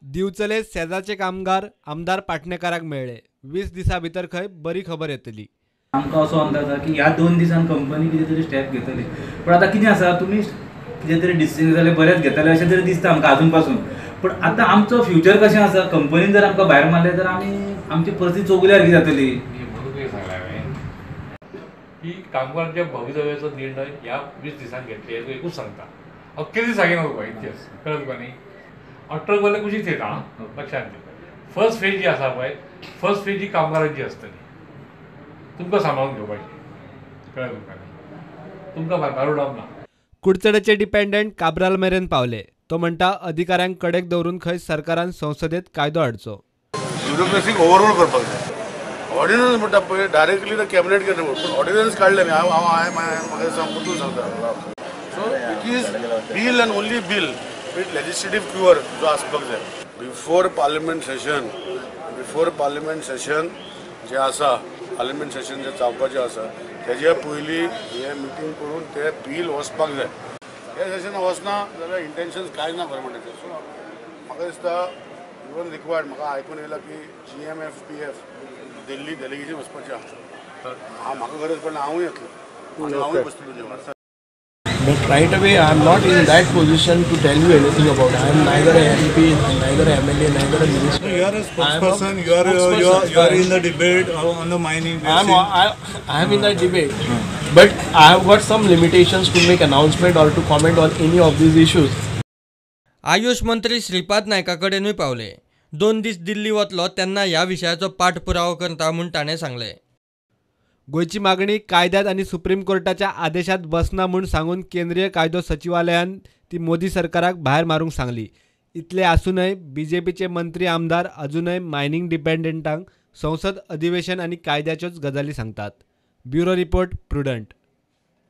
दिवचले शेजारचे कामगार आमदार पाटणेकाराक मेळ्ळे 20 दिसा भितर खंय बरी खबर येतली। आमकां असो अंदाज आसा की ह्या 2 दिसान कंपनी कितें तरी स्टेप घेतली, पण आतां कितें आसा तुमी कितें तरी डिसिजन जाल्यार बरेंच घेतले अशें तरी दिसता आमकां आजून पासून। पण आतां आमचो फ्युचर कशें आसा, कंपनीन जर आमकां भायर मारलें तर आमची परिस्थिती चोगल्यार कितें जातली। म्हणून कितें सांगलें हांवें की कामगारांच्या भवितव्याचो निर्णय ह्या 20 दिसांक घेतले हें एकूच सांगता। हांव कितें सांगिना तुका इतिहास कळ्ळें तुका न्ही। अठरा गोले कुशीच येता लक्षात घे। फर्स्ट फेज जी आसा पळय, फर्स्ट फेज ही कामगारांची आसतली, तुमकां सांबाळून घेवपाची, कळ्ळें तुमकां न्ही। तुमकां भायर उडोवप ना। कुडचडेचे डिपेंडंट काब्राल मेरेन पावले। तो म्हणटा अधिकाऱ्यांक कडेक दवरून खंय सरकारान संसदेत कायदो हाडचो। ब्युरोक्रेसीक ओवरऑल करपाक जाय। ऑर्डिनन्स म्हणटा पळय डायरेक्टली तर कॅबिनेट केलें पूण ऑर्डिनन्स काडले न्ही, म्हाका सांगून सांगता। So it is bill end only bill with legislative pure जो आसपाक जाय। बिफोर पार्लिमेंट सेशन जे आसा, पार्लिमेंट सेशन जे जावपाचें आसा तेजे पयलीं हे मिटींग करून ते बील वचपाक जाय। हे सेशन वचना जाल्यार इंटेन्शन्स कांय ना गव्हर्मेंटाचे। सो म्हाका दिसता इवन रिक्वायर्ड म्हाका आयकून येयला की GMFPF दिल्ली डेलिगेशन वचपाचें आहा। म्हाका गरज पडल्यार हांवूय येतलो आनी हांवूय बसतलो जेवण। But right away, I am not in that position to tell you anything about it. I am neither a MP, neither a MLA, neither a minister. You are a spokesperson. You are in the debate on the mining. I am in that debate, but I have got some limitations to make announcement or to comment on any of these issues. Ayush मंत्री श्रीपाद नायका कडेनूय पावले। 2 दीस दिल्ली वतलो तेन्ना ह्या विशयाचो पाठपुरावो करता म्हूण ताणें सांगलें। गोयची मागणी कायद्यात आणि सुप्रीम कोर्टाच्या आदेशात बसना म्हूण सांगून केंद्रीय कायदो सचिवालयान ती मोदी सरकाराक भायर मारूंक सांगली। इतले आसूनय BJPचे मंत्री आमदार अजूनय मायनिंग डिपेंडंटांक संसद अधिवेशन आणि कायद्याच्योच गजाली सांगतात। Bureau report prudent.